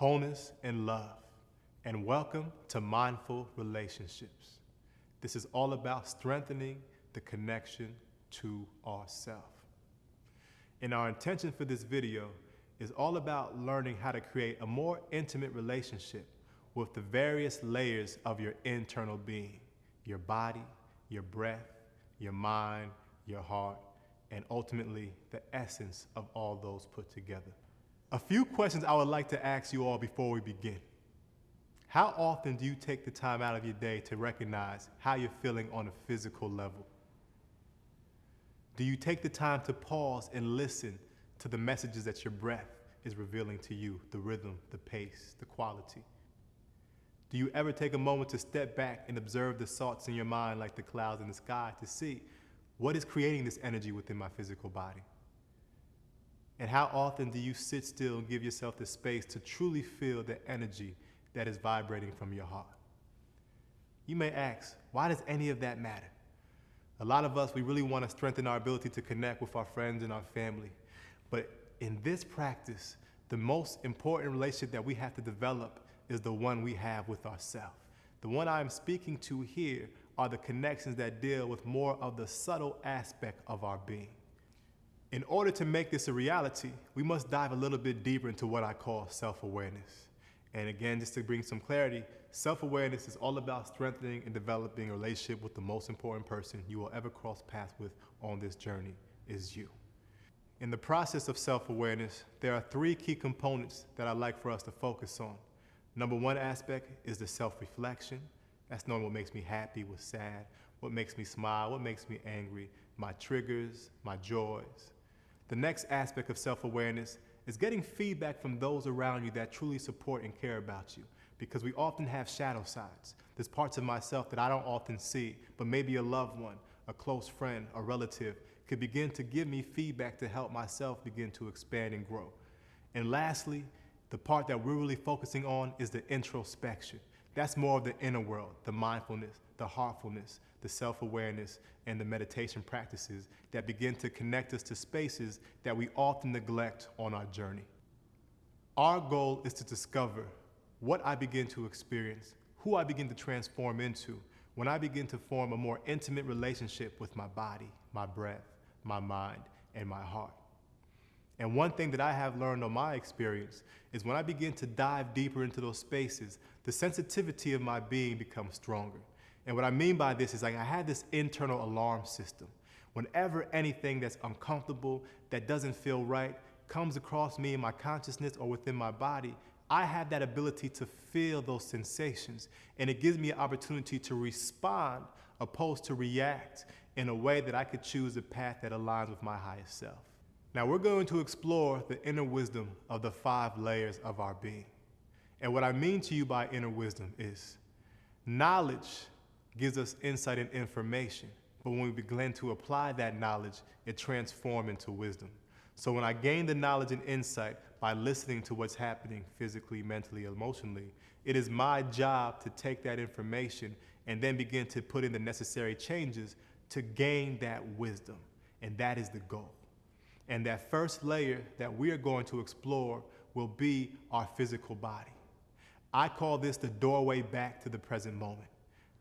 wholeness, and love. And welcome to Mindful Relationships. This is all about strengthening the connection to ourself. And our intention for this video is all about learning how to create a more intimate relationship with the various layers of your internal being, your body, your breath, your mind, your heart, and ultimately the essence of all those put together. A few questions I would like to ask you all before we begin. How often do you take the time out of your day to recognize how you're feeling on a physical level? Do you take the time to pause and listen to the messages that your breath is revealing to you, the rhythm, the pace, the quality? Do you ever take a moment to step back and observe the thoughts in your mind like the clouds in the sky to see what is creating this energy within my physical body? And how often do you sit still and give yourself the space to truly feel the energy that is vibrating from your heart? You may ask, why does any of that matter? A lot of us, we really want to strengthen our ability to connect with our friends and our family. But in this practice, the most important relationship that we have to develop is the one we have with ourselves. The one I am speaking to here are the connections that deal with more of the subtle aspect of our being. In order to make this a reality, we must dive a little bit deeper into what I call self-awareness. And again, just to bring some clarity, self-awareness is all about strengthening and developing a relationship with the most important person you will ever cross paths with on this journey, is you. In the process of self-awareness, there are three key components that I'd like for us to focus on. Number one aspect is the self-reflection. That's knowing what makes me happy, what's sad, what makes me smile, what makes me angry, my triggers, my joys. The next aspect of self-awareness is getting feedback from those around you that truly support and care about you, because we often have shadow sides. There's parts of myself that I don't often see, but maybe a loved one, a close friend, a relative could begin to give me feedback to help myself begin to expand and grow. And lastly, the part that we're really focusing on is the introspection. That's more of the inner world, the mindfulness, the heartfulness, the self-awareness, and the meditation practices that begin to connect us to spaces that we often neglect on our journey. Our goal is to discover what I begin to experience, who I begin to transform into when I begin to form a more intimate relationship with my body, my breath, my mind, and my heart. And one thing that I have learned on my experience is when I begin to dive deeper into those spaces, the sensitivity of my being becomes stronger. And what I mean by this is like I have this internal alarm system. Whenever anything that's uncomfortable, that doesn't feel right, comes across me in my consciousness or within my body, I have that ability to feel those sensations. And it gives me an opportunity to respond opposed to react in a way that I could choose a path that aligns with my highest self. Now we're going to explore the inner wisdom of the 5 layers of our being. And what I mean to you by inner wisdom is knowledge gives us insight and information, but when we begin to apply that knowledge, it transforms into wisdom. So when I gain the knowledge and insight by listening to what's happening physically, mentally, emotionally, it is my job to take that information and then begin to put in the necessary changes to gain that wisdom. And that is the goal. And that first layer that we are going to explore will be our physical body. I call this the doorway back to the present moment.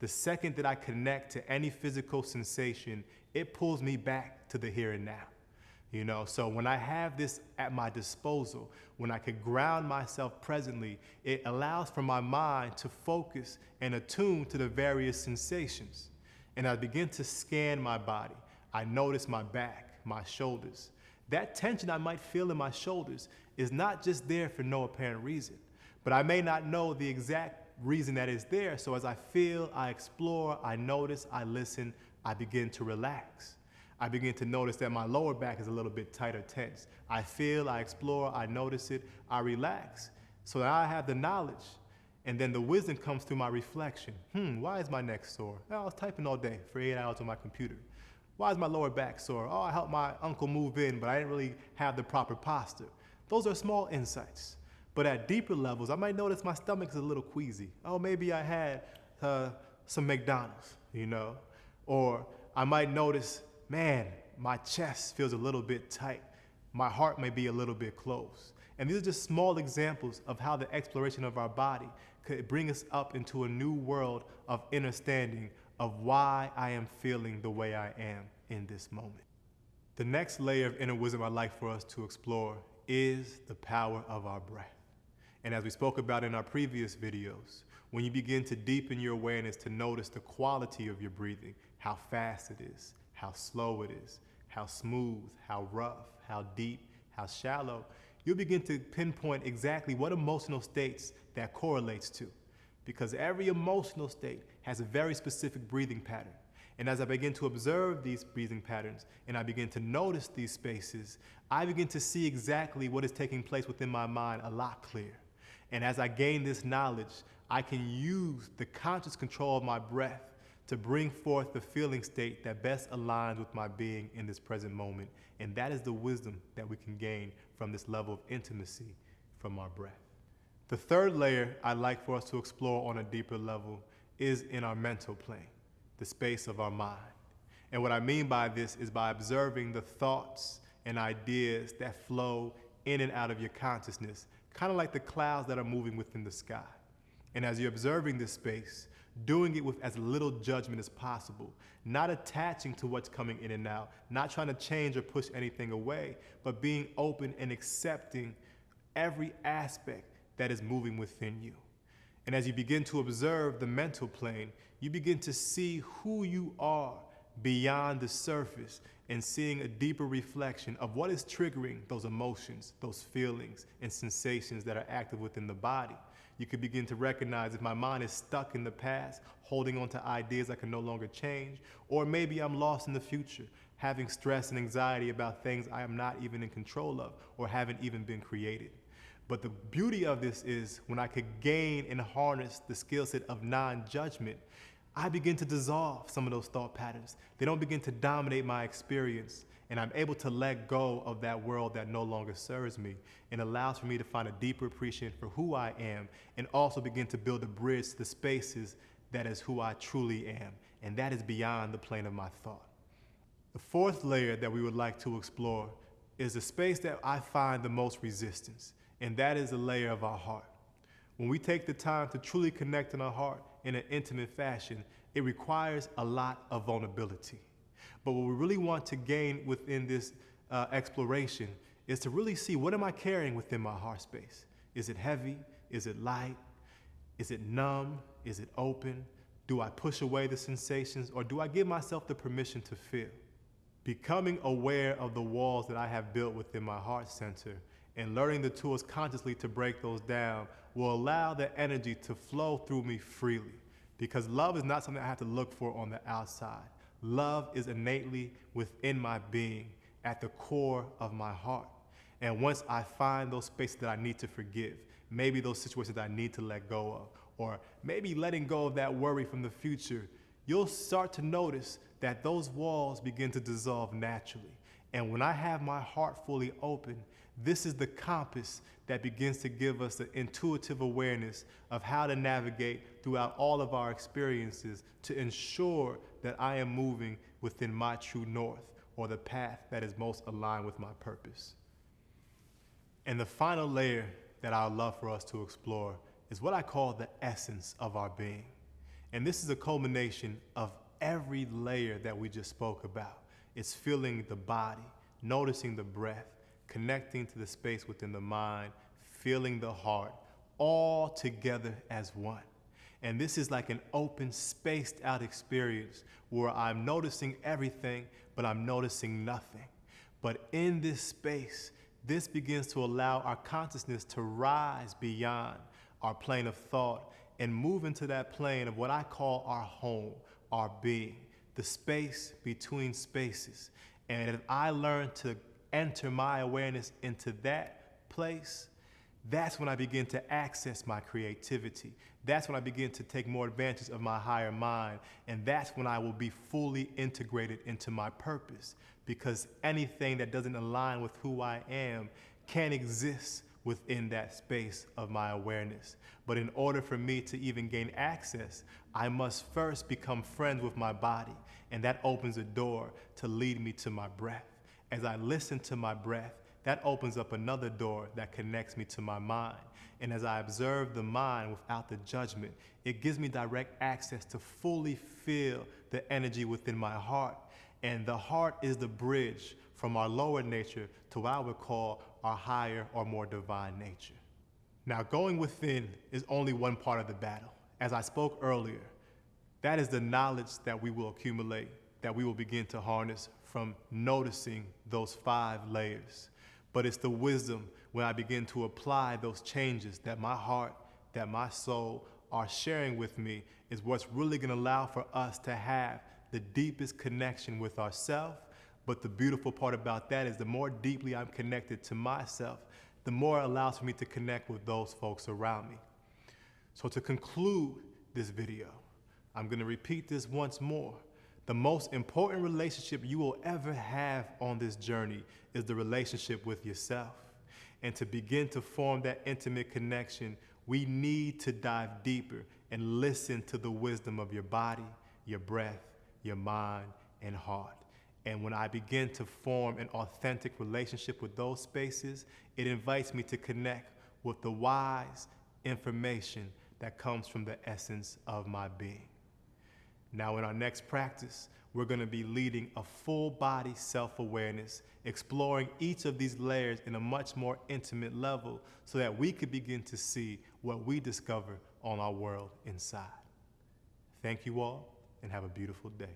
The second that I connect to any physical sensation, it pulls me back to the here and now. So when I have this at my disposal, when I could ground myself presently, it allows for my mind to focus and attune to the various sensations. And I begin to scan my body. I notice my back, my shoulders. That tension I might feel in my shoulders is not just there for no apparent reason, but I may not know the exact reason that is there. So as I feel, I explore, I notice, I listen, I begin to relax. I begin to notice that my lower back is a little bit tight or tense. I feel, I explore, I notice it, I relax. So that I have the knowledge, and then the wisdom comes through my reflection. Why is my neck sore? Oh, I was typing all day for 8 hours on my computer. Why is my lower back sore? Oh, I helped my uncle move in, but I didn't really have the proper posture. Those are small insights. But at deeper levels, I might notice my stomach is a little queasy. Oh, maybe I had some McDonald's, Or I might notice, man, my chest feels a little bit tight. My heart may be a little bit closed. And these are just small examples of how the exploration of our body could bring us up into a new world of understanding of why I am feeling the way I am in this moment. The next layer of inner wisdom I'd like for us to explore is the power of our breath. And as we spoke about in our previous videos, when you begin to deepen your awareness to notice the quality of your breathing, how fast it is, how slow it is, how smooth, how rough, how deep, how shallow, you'll begin to pinpoint exactly what emotional states that correlates to. Because every emotional state has a very specific breathing pattern. And as I begin to observe these breathing patterns and I begin to notice these spaces, I begin to see exactly what is taking place within my mind a lot clearer. And as I gain this knowledge, I can use the conscious control of my breath to bring forth the feeling state that best aligns with my being in this present moment. And that is the wisdom that we can gain from this level of intimacy from our breath. The third layer I'd like for us to explore on a deeper level is in our mental plane, the space of our mind. And what I mean by this is by observing the thoughts and ideas that flow in and out of your consciousness, kind of like the clouds that are moving within the sky. And as you're observing this space, doing it with as little judgment as possible, not attaching to what's coming in and out, not trying to change or push anything away, but being open and accepting every aspect that is moving within you. And as you begin to observe the mental plane, you begin to see who you are beyond the surface and seeing a deeper reflection of what is triggering those emotions, those feelings and sensations that are active within the body. You could begin to recognize if my mind is stuck in the past, holding on to ideas I can no longer change, or maybe I'm lost in the future, having stress and anxiety about things I am not even in control of or haven't even been created. But the beauty of this is when I could gain and harness the skill set of non-judgment, I begin to dissolve some of those thought patterns. They don't begin to dominate my experience, and I'm able to let go of that world that no longer serves me and allows for me to find a deeper appreciation for who I am and also begin to build a bridge to the spaces that is who I truly am, and that is beyond the plane of my thought. The fourth layer that we would like to explore is the space that I find the most resistance, and that is the layer of our heart. When we take the time to truly connect in our heart in an intimate fashion, it requires a lot of vulnerability. But what we really want to gain within this exploration is to really see, what am I carrying within my heart space? Is it heavy? Is it light? Is it numb? Is it open? Do I push away the sensations, or do I give myself the permission to feel? Becoming aware of the walls that I have built within my heart center and learning the tools consciously to break those down will allow the energy to flow through me freely. Because love is not something I have to look for on the outside. Love is innately within my being, at the core of my heart. And once I find those spaces that I need to forgive, maybe those situations that I need to let go of, or maybe letting go of that worry from the future, you'll start to notice that those walls begin to dissolve naturally. And when I have my heart fully open, this is the compass that begins to give us the intuitive awareness of how to navigate throughout all of our experiences to ensure that I am moving within my true north, or the path that is most aligned with my purpose. And the final layer that I would love for us to explore is what I call the essence of our being. And this is a culmination of every layer that we just spoke about. It's feeling the body, noticing the breath, connecting to the space within the mind, feeling the heart, all together as one. And this is like an open, spaced out experience where I'm noticing everything, but I'm noticing nothing. But in this space, this begins to allow our consciousness to rise beyond our plane of thought and move into that plane of what I call our home, our being, the space between spaces. And if I learn to enter my awareness into that place, that's when I begin to access my creativity. That's when I begin to take more advantage of my higher mind. And that's when I will be fully integrated into my purpose. Because anything that doesn't align with who I am can't exist within that space of my awareness. But in order for me to even gain access, I must first become friends with my body. And that opens a door to lead me to my breath. As I listen to my breath, that opens up another door that connects me to my mind. And as I observe the mind without the judgment, it gives me direct access to fully feel the energy within my heart. And the heart is the bridge from our lower nature to what I would call our higher or more divine nature. Now, going within is only one part of the battle. As I spoke earlier, that is the knowledge that we will accumulate, that we will begin to harness from noticing those 5 layers. But it's the wisdom when I begin to apply those changes that my heart, that my soul are sharing with me is what's really gonna allow for us to have the deepest connection with ourselves. But the beautiful part about that is the more deeply I'm connected to myself, the more it allows for me to connect with those folks around me. So to conclude this video, I'm gonna repeat this once more. The most important relationship you will ever have on this journey is the relationship with yourself. And to begin to form that intimate connection, we need to dive deeper and listen to the wisdom of your body, your breath, your mind, and heart. And when I begin to form an authentic relationship with those spaces, it invites me to connect with the wise information that comes from the essence of my being. Now, in our next practice, we're going to be leading a full body self-awareness, exploring each of these layers in a much more intimate level so that we could begin to see what we discover on our world inside. Thank you all, and have a beautiful day.